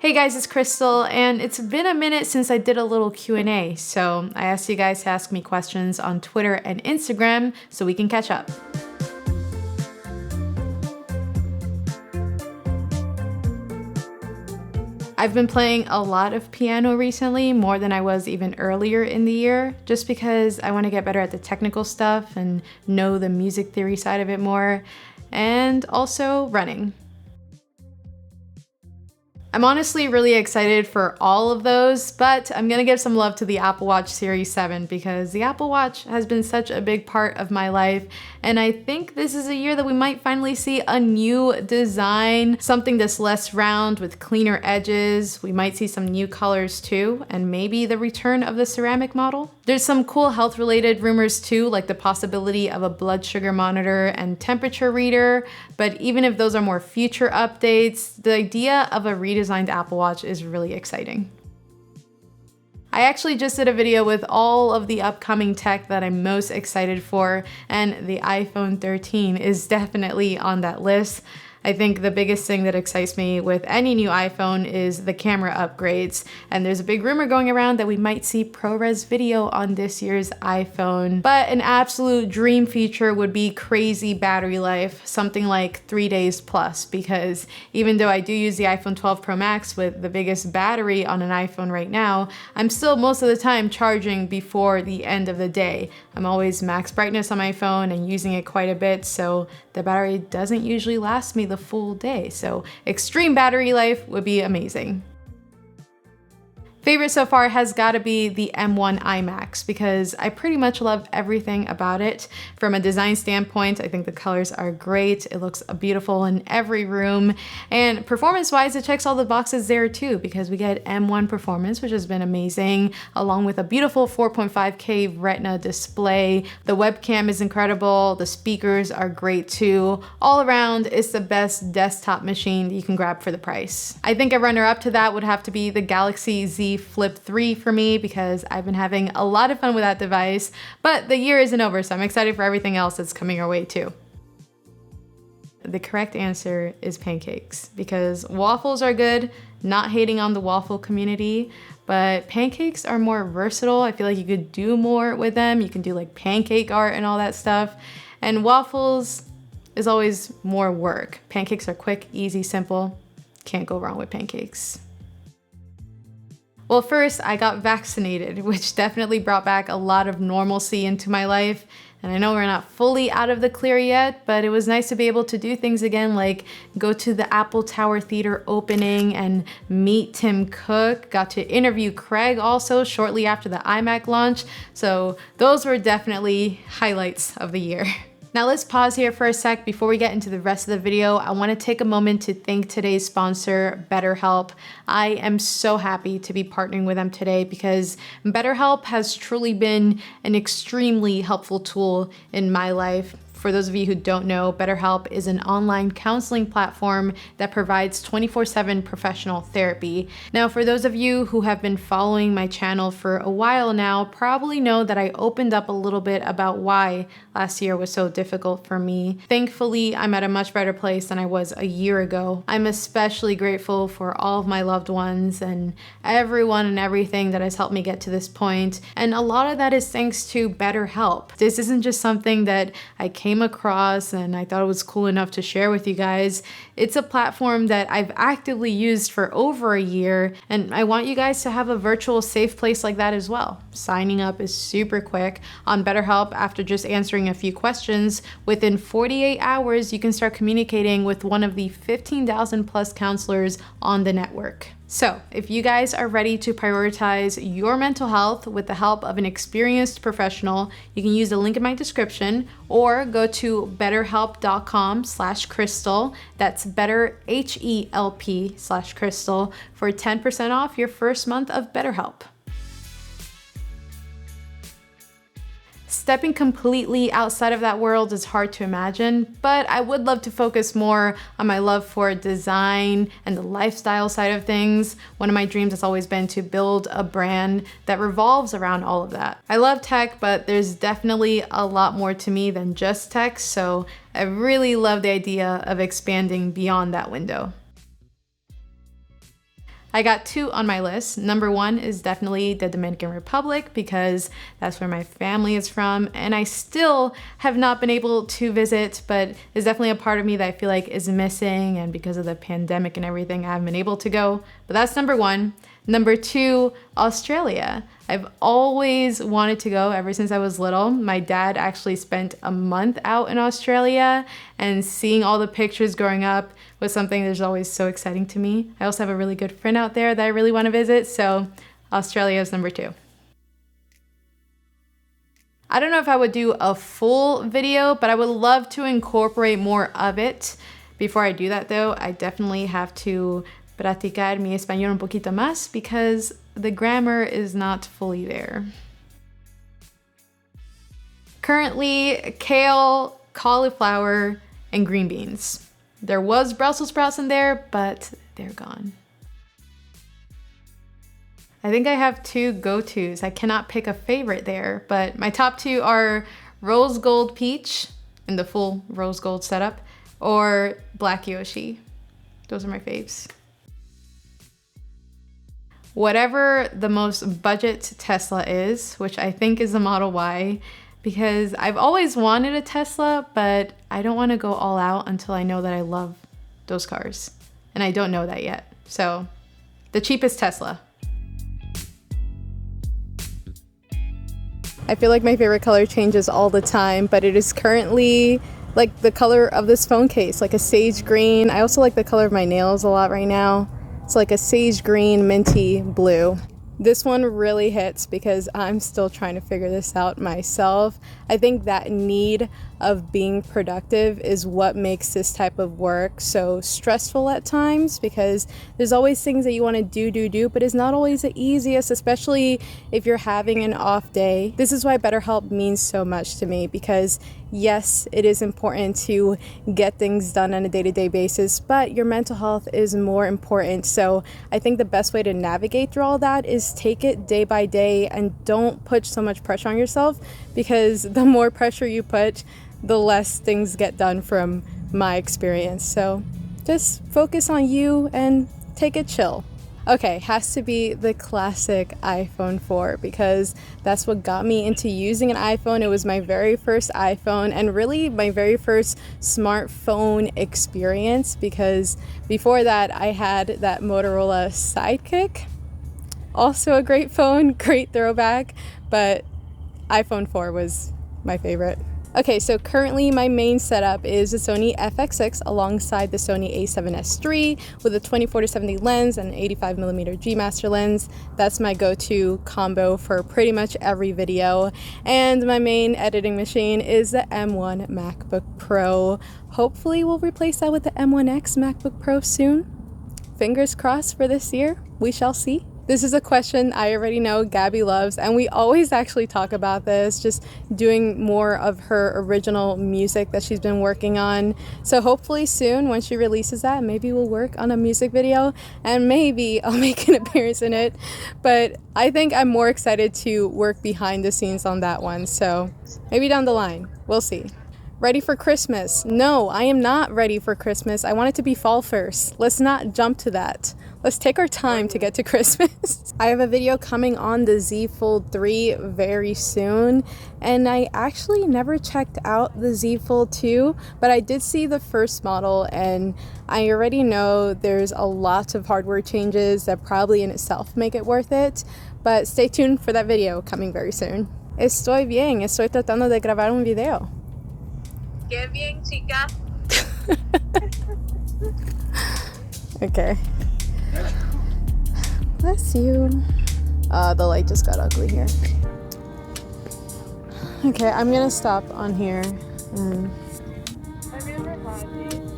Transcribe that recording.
Hey guys, it's Krystal, and it's been a minute since I did a little Q&A, so I asked you guys to ask me questions on Twitter and Instagram so we can catch up. I've been playing a lot of piano recently, more than I was even earlier in the year, just because I want to get better at the technical stuff and know the music theory side of it more, and also running. I'm honestly really excited for all of those, but I'm gonna give some love to the Apple Watch Series 7 because the Apple Watch has been such a big part of my life, and I think this is a year that we might finally see a new design, something that's less round with cleaner edges. We might see some new colors too, and maybe the return of the ceramic model. There's some cool health-related rumors too, like the possibility of a blood sugar monitor and temperature reader, but even if those are more future updates, the idea of a redesigned Apple Watch is really exciting. I actually just did a video with all of the upcoming tech that I'm most excited for, and the iPhone 13 is definitely on that list. I think the biggest thing that excites me with any new iPhone is the camera upgrades, and there's a big rumor going around that we might see ProRes video on this year's iPhone. But an absolute dream feature would be crazy battery life, something like 3 days plus, because even though I do use the iPhone 12 Pro Max with the biggest battery on an iPhone right now, I'm still most of the time charging before the end of the day. I'm always max brightness on my phone and using it quite a bit, so the battery doesn't usually last me the full day, so extreme battery life would be amazing. Favorite so far has got to be the M1 iMax because I pretty much love everything about it. From a design standpoint, I think the colors are great. It looks beautiful in every room. And performance-wise, it checks all the boxes there too because we get M1 performance, which has been amazing, along with a beautiful 4.5K Retina display. The webcam is incredible. The speakers are great too. All around, it's the best desktop machine you can grab for the price. I think a runner-up to that would have to be the Galaxy Z Flip 3 for me because I've been having a lot of fun with that device, but the year isn't over, so I'm excited for everything else that's coming our way too. The correct answer is pancakes because waffles are good, not hating on the waffle community, but pancakes are more versatile. I feel like you could do more with them. You can do like pancake art and all that stuff, and waffles is always more work. Pancakes are quick, easy, simple. Can't go wrong with pancakes. Well, first I got vaccinated, which definitely brought back a lot of normalcy into my life. And I know we're not fully out of the clear yet, but it was nice to be able to do things again, like go to the Apple Tower Theater opening and meet Tim Cook. Got to interview Craig also shortly after the iMac launch. So those were definitely highlights of the year. Now let's pause here for a sec before we get into the rest of the video. I want to take a moment to thank today's sponsor, BetterHelp. I am so happy to be partnering with them today because BetterHelp has truly been an extremely helpful tool in my life. For those of you who don't know, BetterHelp is an online counseling platform that provides 24/7 professional therapy. Now, for those of you who have been following my channel for a while now, probably know that I opened up a little bit about why last year was so difficult for me. Thankfully, I'm at a much better place than I was a year ago. I'm especially grateful for all of my loved ones and everyone and everything that has helped me get to this point. And a lot of that is thanks to BetterHelp. This isn't just something that I came across and I thought it was cool enough to share with you guys. It's a platform that I've actively used for over a year, and I want you guys to have a virtual safe place like that as well. Signing up is super quick. On BetterHelp, after just answering a few questions, within 48 hours you can start communicating with one of the 15,000 plus counselors on the network. So, if you guys are ready to prioritize your mental health with the help of an experienced professional, you can use the link in my description or go to betterhelp.com/Krystal. That's BetterHelp/Krystal for 10% off your first month of BetterHelp. Stepping completely outside of that world is hard to imagine, but I would love to focus more on my love for design and the lifestyle side of things. One of my dreams has always been to build a brand that revolves around all of that. I love tech, but there's definitely a lot more to me than just tech, so I really love the idea of expanding beyond that window. I got 2 on my list. Number 1 is definitely the Dominican Republic because that's where my family is from, and I still have not been able to visit, but there's definitely a part of me that I feel like is missing, and because of the pandemic and everything, I haven't been able to go. But that's number 1. Number 2, Australia. I've always wanted to go ever since I was little. My dad actually spent a month out in Australia, and seeing all the pictures growing up was something that's always so exciting to me. I also have a really good friend out there that I really want to visit, so Australia is number 2. I don't know if I would do a full video, but I would love to incorporate more of it. Before I do that though, I definitely have to practicar mi español un poquito más because the grammar is not fully there. Currently, kale, cauliflower, and green beans. There was Brussels sprouts in there, but they're gone. I think I have 2 go-tos. I cannot pick a favorite there, but my top 2 are rose gold peach in the full rose gold setup or black Yoshi. Those are my faves. Whatever the most budget Tesla is, which I think is the Model Y, because I've always wanted a Tesla, but I don't want to go all out until I know that I love those cars. And I don't know that yet. So, the cheapest Tesla. I feel like my favorite color changes all the time, but it is currently like the color of this phone case, like a sage green. I also like the color of my nails a lot right now. It's like a sage green, minty blue. This one really hits because I'm still trying to figure this out myself. I think that need of being productive is what makes this type of work so stressful at times, because there's always things that you want to do, but it's not always the easiest, especially if you're having an off day. This is why BetterHelp means so much to me, because yes, it is important to get things done on a day-to-day basis, but your mental health is more important. So I think the best way to navigate through all that is take it day by day and don't put so much pressure on yourself, because the more pressure you put, the less things get done from my experience. So just focus on you and take it chill. Okay, has to be the classic iPhone 4 because that's what got me into using an iPhone. It was my very first iPhone and really my very first smartphone experience, because before that I had that Motorola Sidekick. Also a great phone, great throwback, but iPhone 4 was my favorite. Okay, so currently my main setup is the Sony FX6 alongside the Sony a7S III with a 24-70 lens and an 85mm G Master lens. That's my go-to combo for pretty much every video. And my main editing machine is the M1 MacBook Pro. Hopefully we'll replace that with the M1X MacBook Pro soon. Fingers crossed for this year. We shall see. This is a question I already know Gabby loves, and we always actually talk about this, just doing more of her original music that she's been working on. So hopefully soon, when she releases that, maybe we'll work on a music video, and maybe I'll make an appearance in it. But I think I'm more excited to work behind the scenes on that one, so maybe down the line. We'll see. Ready for Christmas? No, I am not ready for Christmas. I want it to be fall first. Let's not jump to that. Let's take our time to get to Christmas. I have a video coming on the Z Fold 3 very soon, and I actually never checked out the Z Fold 2, but I did see the first model, and I already know there's a lot of hardware changes that probably in itself make it worth it, but stay tuned for that video coming very soon. Estoy bien, estoy tratando de grabar un video. Qué bien, chica. Okay. Bless you. The light just got ugly here. Okay, I'm gonna stop on here. Have you ever had these?